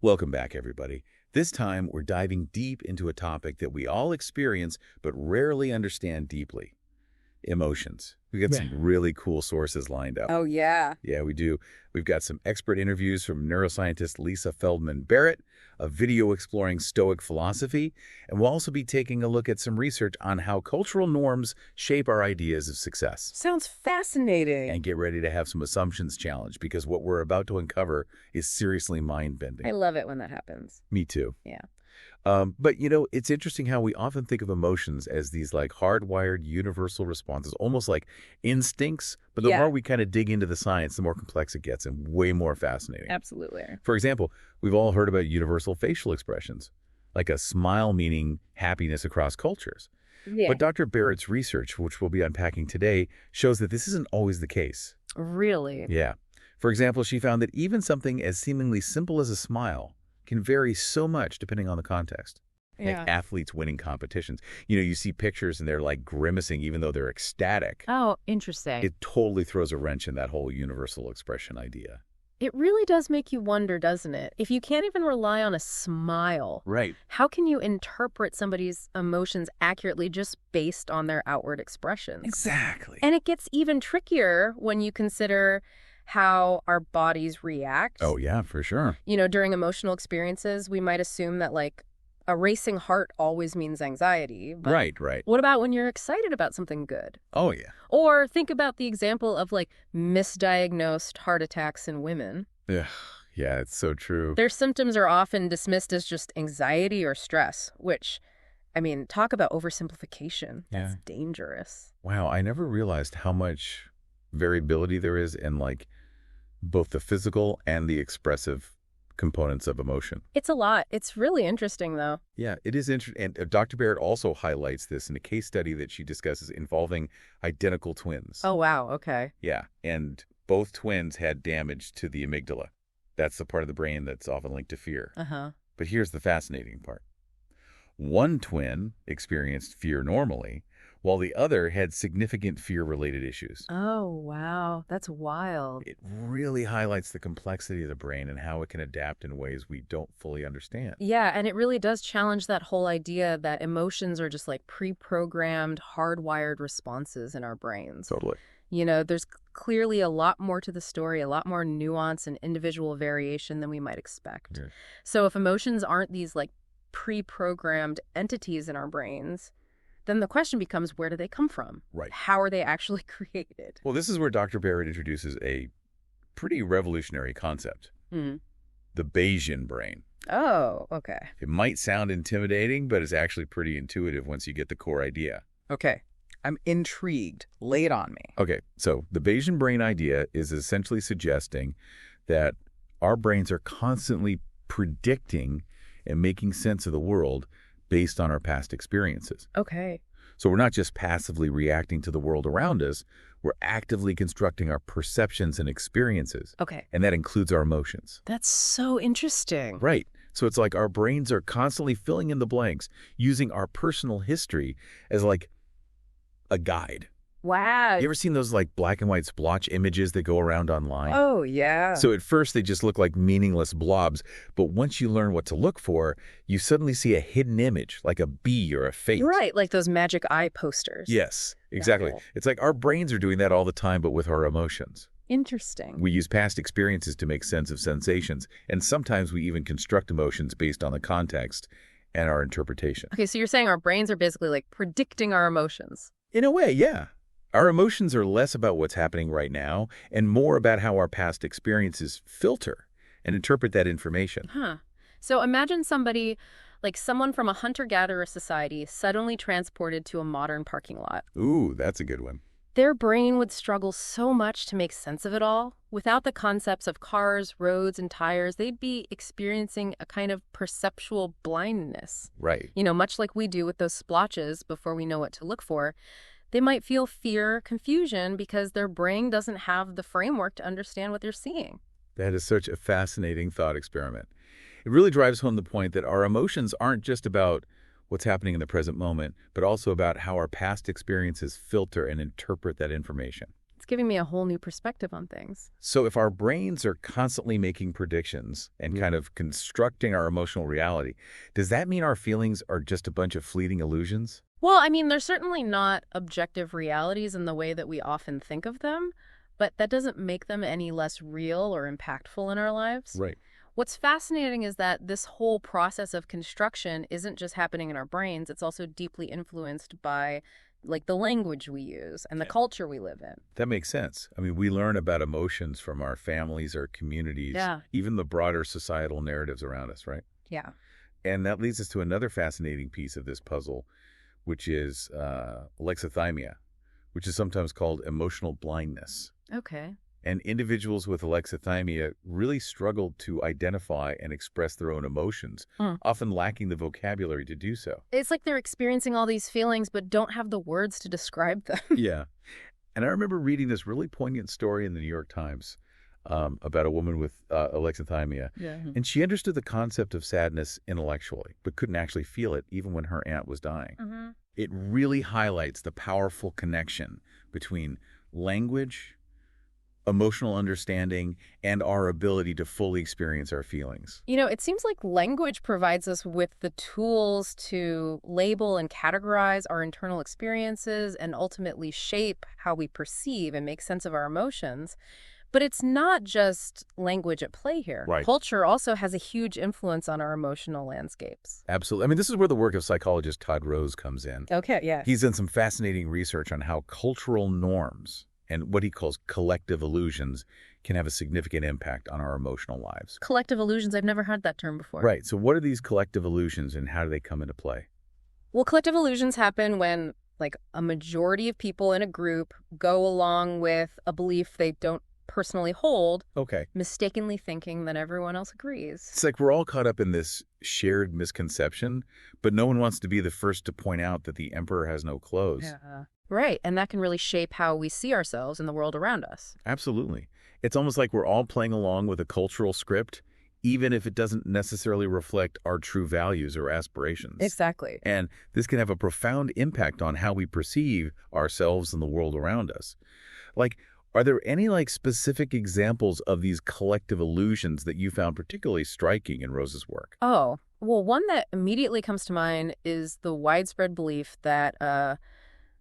Welcome back, everybody. This time, we're diving deep into a topic that we all experience but rarely understand deeply. Emotions. We got some really cool sources lined up. Oh, yeah. Yeah, we do. We've got some expert interviews from neuroscientist Lisa Feldman-Barrett, a video exploring Stoic philosophy, and we'll also be taking a look at some research on how cultural norms shape our ideas of success. Sounds fascinating. And get ready to have some assumptions challenged, because what we're about to uncover is seriously mind-bending. I love it when that happens. Me too. Yeah. But, it's interesting how we often think of emotions as these like hardwired universal responses, almost like instincts. But the more we kind of dig into the science, the more complex it gets and way more fascinating. Absolutely. For example, we've all heard about universal facial expressions, like a smile meaning happiness across cultures. Yeah. But Dr. Barrett's research, which we'll be unpacking today, shows that this isn't always the case. Really? Yeah. For example, she found that even something as seemingly simple as a smile can vary so much depending on the context. Yeah. Like athletes winning competitions. You see pictures and they're like grimacing even though they're ecstatic. Oh, interesting. It totally throws a wrench in that whole universal expression idea. It really does make you wonder, doesn't it? If you can't even rely on a smile, Right. how can you interpret somebody's emotions accurately just based on their outward expressions? Exactly. And it gets even trickier when you consider how our bodies react. Oh, yeah, for sure. During emotional experiences, we might assume that, like, a racing heart always means anxiety. But Right. what about when you're excited about something good? Oh, yeah. Or think about the example of, like, misdiagnosed heart attacks in women. Yeah, it's so true. Their symptoms are often dismissed as just anxiety or stress, which, talk about oversimplification. That's dangerous. Wow, I never realized how much variability there is in, like, both the physical and the expressive components of emotion. It's a lot. It's really interesting, though. Yeah, it is interesting. And Dr. Barrett also highlights this in a case study that she discusses involving identical twins. Oh, wow. Okay. Yeah, and both twins had damage to the amygdala. That's the part of the brain that's often linked to fear. Uh-huh. But here's the fascinating part. One twin experienced fear normally, while the other had significant fear-related issues. Oh, wow. That's wild. It really highlights the complexity of the brain and how it can adapt in ways we don't fully understand. Yeah, and it really does challenge that whole idea that emotions are just like pre-programmed, hardwired responses in our brains. Totally. There's clearly a lot more to the story, a lot more nuance and individual variation than we might expect. Yeah. So if emotions aren't these like pre-programmed entities in our brains, then the question becomes, where do they come from? Right. How are they actually created? Well, this is where Dr. Barrett introduces a pretty revolutionary concept, the Bayesian brain. Oh, okay. It might sound intimidating, but it's actually pretty intuitive once you get the core idea. Okay, I'm intrigued. Lay it on me. Okay, so the Bayesian brain idea is essentially suggesting that our brains are constantly predicting and making sense of the world based on our past experiences. Okay. So we're not just passively reacting to the world around us, we're actively constructing our perceptions and experiences. Okay. And that includes our emotions. That's so interesting. Right. So it's like our brains are constantly filling in the blanks, using our personal history as like a guide. Wow. You ever seen those like black and white splotch images that go around online? Oh, yeah. So at first they just look like meaningless blobs, but once you learn what to look for, you suddenly see a hidden image, like a bee or a fate. Right, like those magic eye posters. Yes, exactly. Cool. It's like our brains are doing that all the time, but with our emotions. Interesting. We use past experiences to make sense of sensations, and sometimes we even construct emotions based on the context and our interpretation. Okay, so you're saying our brains are basically like predicting our emotions. In a way, yeah. Our emotions are less about what's happening right now and more about how our past experiences filter and interpret that information. Huh. So imagine someone from a hunter-gatherer society suddenly transported to a modern parking lot. Ooh, that's a good one. Their brain would struggle so much to make sense of it all. Without the concepts of cars, roads, and tires, they'd be experiencing a kind of perceptual blindness. Right. Much like we do with those splotches before we know what to look for. They might feel fear, confusion, because their brain doesn't have the framework to understand what they're seeing. That is such a fascinating thought experiment. It really drives home the point that our emotions aren't just about what's happening in the present moment, but also about how our past experiences filter and interpret that information. giving me a whole new perspective on things. So if our brains are constantly making predictions and kind of constructing our emotional reality, does that mean our feelings are just a bunch of fleeting illusions? Well, I mean, they're certainly not objective realities in the way that we often think of them, but that doesn't make them any less real or impactful in our lives. Right. What's fascinating is that this whole process of construction isn't just happening in our brains, it's also deeply influenced by like the language we use and the culture we live in. That makes sense. I mean, we learn about emotions from our families, our communities, even the broader societal narratives around us, right? Yeah. And that leads us to another fascinating piece of this puzzle, which is alexithymia, which is sometimes called emotional blindness. Okay. And individuals with alexithymia really struggle to identify and express their own emotions, often lacking the vocabulary to do so. It's like they're experiencing all these feelings but don't have the words to describe them. Yeah. And I remember reading this really poignant story in the New York Times about a woman with alexithymia. Yeah. And she understood the concept of sadness intellectually, but couldn't actually feel it even when her aunt was dying. Mm-hmm. It really highlights the powerful connection between language, emotional understanding, and our ability to fully experience our feelings. You know, it seems like language provides us with the tools to label and categorize our internal experiences and ultimately shape how we perceive and make sense of our emotions. But it's not just language at play here. Right. Culture also has a huge influence on our emotional landscapes. Absolutely. I mean, this is where the work of psychologist Todd Rose comes in. Okay, yeah. He's done some fascinating research on how cultural norms and what he calls collective illusions can have a significant impact on our emotional lives. Collective illusions, I've never heard that term before. Right. So what are these collective illusions and how do they come into play? Well, collective illusions happen when, like, a majority of people in a group go along with a belief they don't personally hold, Okay. mistakenly thinking that everyone else agrees. It's like we're all caught up in this shared misconception, but no one wants to be the first to point out that the emperor has no clothes. Yeah. Right, and that can really shape how we see ourselves in the world around us. Absolutely. It's almost like we're all playing along with a cultural script, even if it doesn't necessarily reflect our true values or aspirations. Exactly. And this can have a profound impact on how we perceive ourselves and the world around us. Like, are there any specific examples of these collective illusions that you found particularly striking in Rose's work? Oh, well, one that immediately comes to mind is the widespread belief that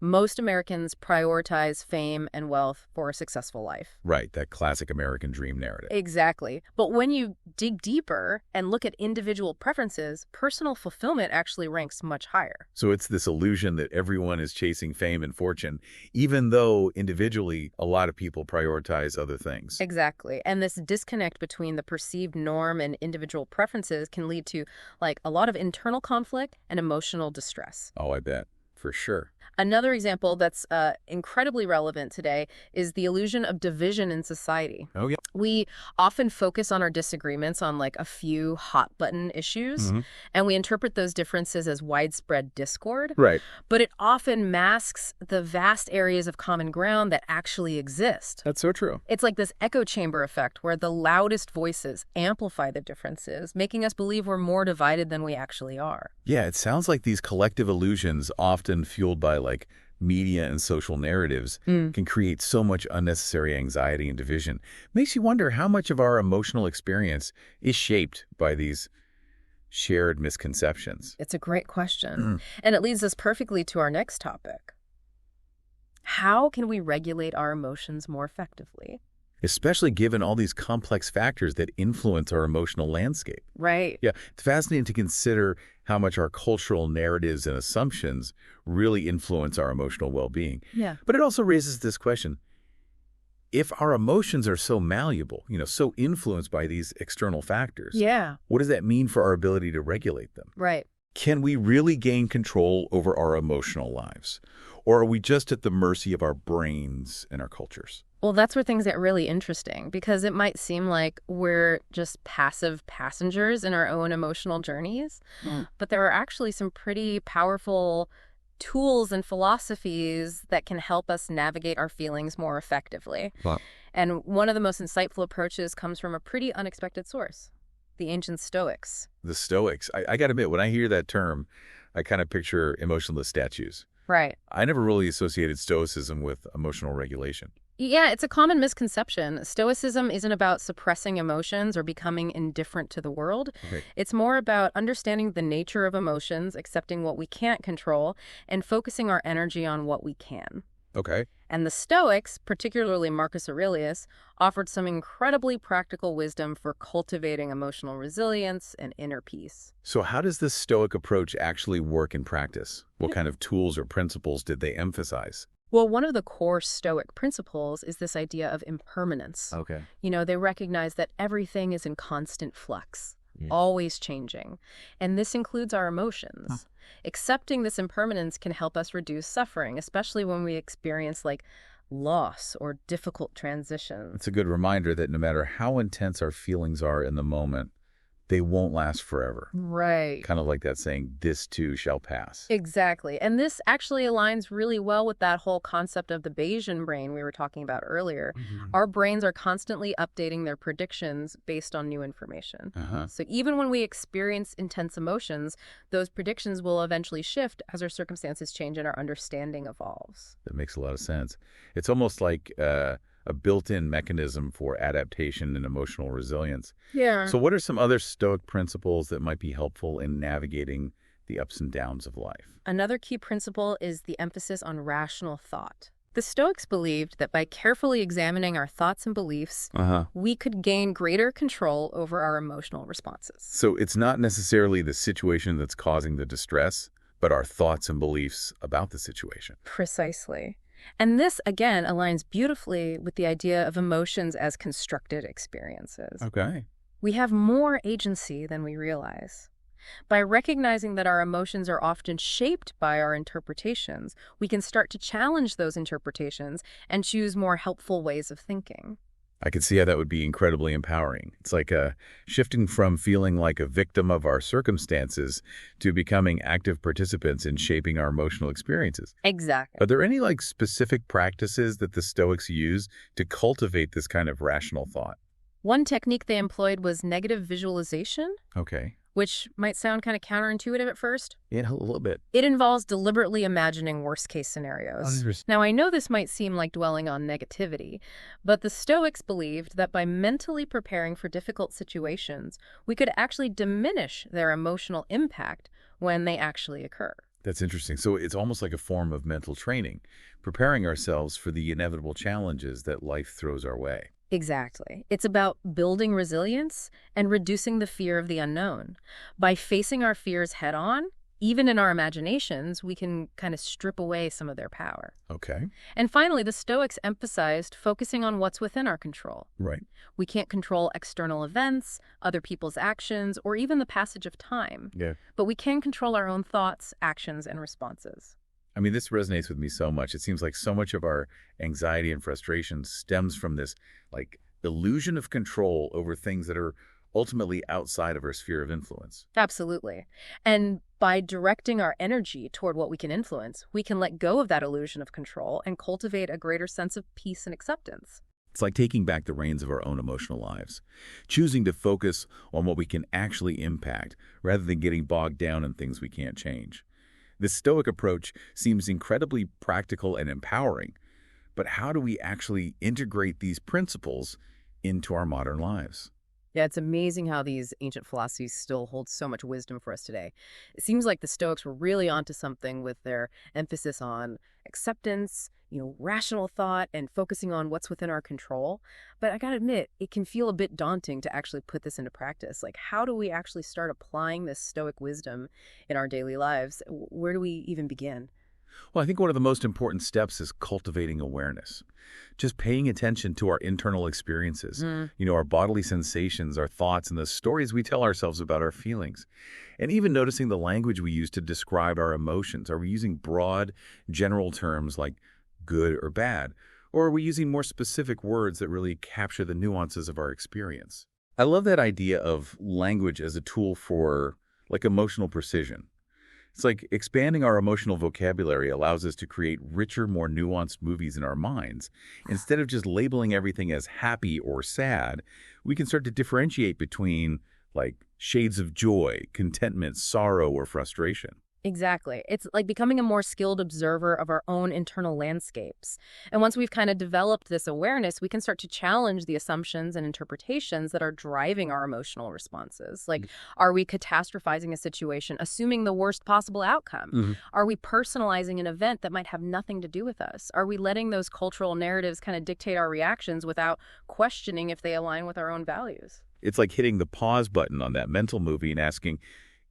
most Americans prioritize fame and wealth for a successful life. Right, that classic American dream narrative. Exactly. But when you dig deeper and look at individual preferences, personal fulfillment actually ranks much higher. So it's this illusion that everyone is chasing fame and fortune, even though individually a lot of people prioritize other things. Exactly. And this disconnect between the perceived norm and individual preferences can lead to a lot of internal conflict and emotional distress. Oh, I bet. For sure. Another example that's incredibly relevant today is the illusion of division in society. Oh, yeah. We often focus on our disagreements on a few hot button issues, and we interpret those differences as widespread discord. Right. But it often masks the vast areas of common ground that actually exist. That's so true. It's like this echo chamber effect where the loudest voices amplify the differences, making us believe we're more divided than we actually are. Yeah, it sounds like these collective illusions, often fueled by media and social narratives, can create so much unnecessary anxiety and division. Makes you wonder how much of our emotional experience is shaped by these shared misconceptions. It's a great question. And it leads us perfectly to our next topic. How can we regulate our emotions more effectively? Especially given all these complex factors that influence our emotional landscape. Right. Yeah, it's fascinating to consider how much our cultural narratives and assumptions really influence our emotional well-being. Yeah. But it also raises this question. If our emotions are so malleable, so influenced by these external factors, what does that mean for our ability to regulate them? Right. Can we really gain control over our emotional lives? Or are we just at the mercy of our brains and our cultures? Well, that's where things get really interesting, because it might seem like we're just passive passengers in our own emotional journeys, but there are actually some pretty powerful tools and philosophies that can help us navigate our feelings more effectively. Wow. And one of the most insightful approaches comes from a pretty unexpected source, the ancient Stoics. The Stoics. I got to admit, when I hear that term, I kind of picture emotionless statues. Right. I never really associated Stoicism with emotional regulation. Yeah, it's a common misconception. Stoicism isn't about suppressing emotions or becoming indifferent to the world. Okay. It's more about understanding the nature of emotions, accepting what we can't control, and focusing our energy on what we can. Okay. And the Stoics, particularly Marcus Aurelius, offered some incredibly practical wisdom for cultivating emotional resilience and inner peace. So how does this Stoic approach actually work in practice? What kind of tools or principles did they emphasize? Well, one of the core Stoic principles is this idea of impermanence. Okay. They recognize that everything is in constant flux, Yeah. always changing. And this includes our emotions. Accepting this impermanence can help us reduce suffering, especially when we experience loss or difficult transitions. It's a good reminder that no matter how intense our feelings are in the moment, they won't last forever. Right. Kind of like that saying, this too shall pass. Exactly. And this actually aligns really well with that whole concept of the Bayesian brain we were talking about earlier. Our brains are constantly updating their predictions based on new information. So even when we experience intense emotions, those predictions will eventually shift as our circumstances change and our understanding evolves. That makes a lot of sense. It's almost like a built-in mechanism for adaptation and emotional resilience. Yeah. So what are some other Stoic principles that might be helpful in navigating the ups and downs of life? Another key principle is the emphasis on rational thought. The Stoics believed that by carefully examining our thoughts and beliefs, we could gain greater control over our emotional responses. So it's not necessarily the situation that's causing the distress, but our thoughts and beliefs about the situation. Precisely. And this, again, aligns beautifully with the idea of emotions as constructed experiences. Okay. We have more agency than we realize. By recognizing that our emotions are often shaped by our interpretations, we can start to challenge those interpretations and choose more helpful ways of thinking. I could see how that would be incredibly empowering. It's like shifting from feeling like a victim of our circumstances to becoming active participants in shaping our emotional experiences. Exactly. Are there any specific practices that the Stoics use to cultivate this kind of rational thought? One technique they employed was negative visualization, Okay. which might sound kind of counterintuitive at first. Yeah, a little bit. It involves deliberately imagining worst-case scenarios. Now, I know this might seem like dwelling on negativity, but the Stoics believed that by mentally preparing for difficult situations, we could actually diminish their emotional impact when they actually occur. That's interesting. So it's almost like a form of mental training, preparing ourselves for the inevitable challenges that life throws our way. Exactly. It's about building resilience and reducing the fear of the unknown. By facing our fears head on, even in our imaginations, we can kind of strip away some of their power. Okay. And finally, the Stoics emphasized focusing on what's within our control. Right. We can't control external events, other people's actions, or even the passage of time. Yeah. But we can control our own thoughts, actions, and responses. I mean, this resonates with me so much. It seems like so much of our anxiety and frustration stems from this, illusion of control over things that are ultimately outside of our sphere of influence. Absolutely. And by directing our energy toward what we can influence, we can let go of that illusion of control and cultivate a greater sense of peace and acceptance. It's like taking back the reins of our own emotional lives, choosing to focus on what we can actually impact rather than getting bogged down in things we can't change. This Stoic approach seems incredibly practical and empowering, but how do we actually integrate these principles into our modern lives? Yeah, it's amazing how these ancient philosophies still hold so much wisdom for us today. It seems like the Stoics were really onto something with their emphasis on acceptance, rational thought, and focusing on what's within our control. But I gotta admit, it can feel a bit daunting to actually put this into practice. How do we actually start applying this Stoic wisdom in our daily lives? Where do we even begin? Well, I think one of the most important steps is cultivating awareness. Just paying attention to our internal experiences, our bodily sensations, our thoughts, and the stories we tell ourselves about our feelings. And even noticing the language we use to describe our emotions. Are we using broad, general terms like good or bad? Or are we using more specific words that really capture the nuances of our experience? I love that idea of language as a tool for emotional precision. It's like expanding our emotional vocabulary allows us to create richer, more nuanced movies in our minds. Instead of just labeling everything as happy or sad, we can start to differentiate between shades of joy, contentment, sorrow, or frustration. Exactly. It's like becoming a more skilled observer of our own internal landscapes. And once we've kind of developed this awareness, we can start to challenge the assumptions and interpretations that are driving our emotional responses. Like, are we catastrophizing a situation, assuming the worst possible outcome? Mhm. Are we personalizing an event that might have nothing to do with us? Are we letting those cultural narratives kind of dictate our reactions without questioning if they align with our own values? It's like hitting the pause button on that mental movie and asking,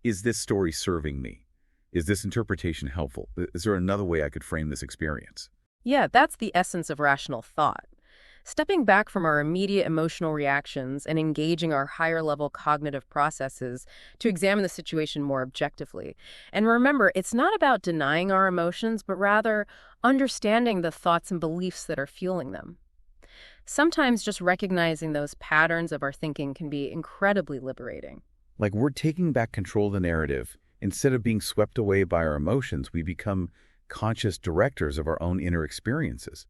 is this story serving me? Is this interpretation helpful? Is there another way I could frame this experience? Yeah, that's the essence of rational thought. Stepping back from our immediate emotional reactions and engaging our higher level cognitive processes to examine the situation more objectively. And remember, it's not about denying our emotions, but rather understanding the thoughts and beliefs that are fueling them. Sometimes just recognizing those patterns of our thinking can be incredibly liberating. Like we're taking back control of the narrative. Instead of being swept away by our emotions, we become conscious directors of our own inner experiences.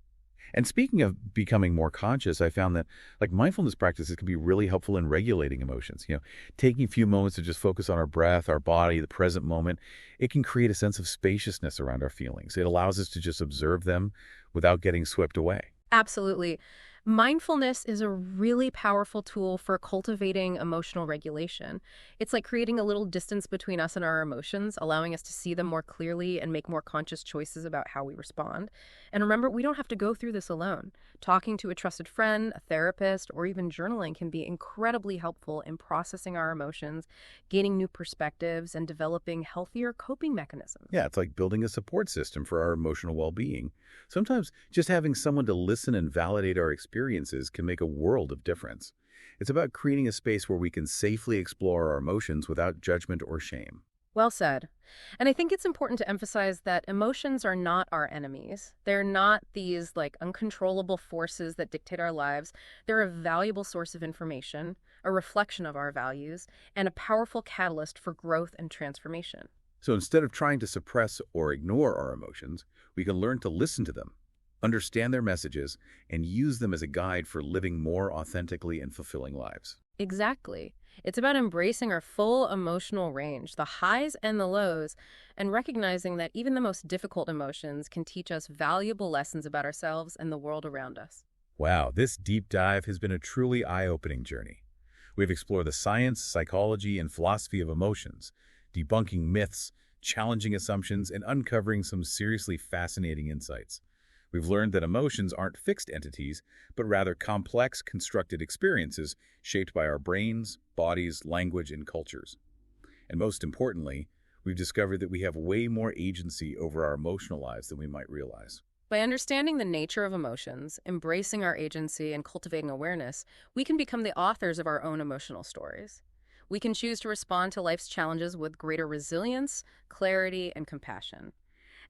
And speaking of becoming more conscious, I found that like mindfulness practices can be really helpful in regulating emotions. Taking a few moments to just focus on our breath, our body, the present moment, it can create a sense of spaciousness around our feelings. It allows us to just observe them without getting swept away. Absolutely. Mindfulness is a really powerful tool for cultivating emotional regulation. It's like creating a little distance between us and our emotions, allowing us to see them more clearly and make more conscious choices about how we respond. And remember, we don't have to go through this alone. Talking to a trusted friend, a therapist, or even journaling can be incredibly helpful in processing our emotions, gaining new perspectives, and developing healthier coping mechanisms. Yeah, it's like building a support system for our emotional well-being. Sometimes just having someone to listen and validate our experiences can make a world of difference. It's about creating a space where we can safely explore our emotions without judgment or shame. Well said. And I think it's important to emphasize that emotions are not our enemies. They're not these like uncontrollable forces that dictate our lives. They're a valuable source of information, a reflection of our values, and a powerful catalyst for growth and transformation. So instead of trying to suppress or ignore our emotions, we can learn to listen to them, understand their messages, and use them as a guide for living more authentically and fulfilling lives. Exactly. It's about embracing our full emotional range, the highs and the lows, and recognizing that even the most difficult emotions can teach us valuable lessons about ourselves and the world around us. Wow, this deep dive has been a truly eye-opening journey. We've explored the science, psychology, and philosophy of emotions, debunking myths, challenging assumptions, and uncovering some seriously fascinating insights. We've learned that emotions aren't fixed entities, but rather complex, constructed experiences shaped by our brains, bodies, language, and cultures. And most importantly, we've discovered that we have way more agency over our emotional lives than we might realize. By understanding the nature of emotions, embracing our agency, and cultivating awareness, we can become the authors of our own emotional stories. We can choose to respond to life's challenges with greater resilience, clarity, and compassion.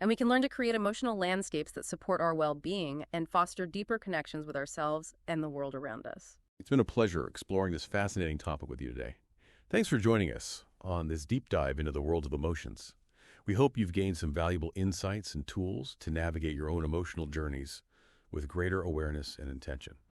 And we can learn to create emotional landscapes that support our well-being and foster deeper connections with ourselves and the world around us. It's been a pleasure exploring this fascinating topic with you today. Thanks for joining us on this deep dive into the world of emotions. We hope you've gained some valuable insights and tools to navigate your own emotional journeys with greater awareness and intention.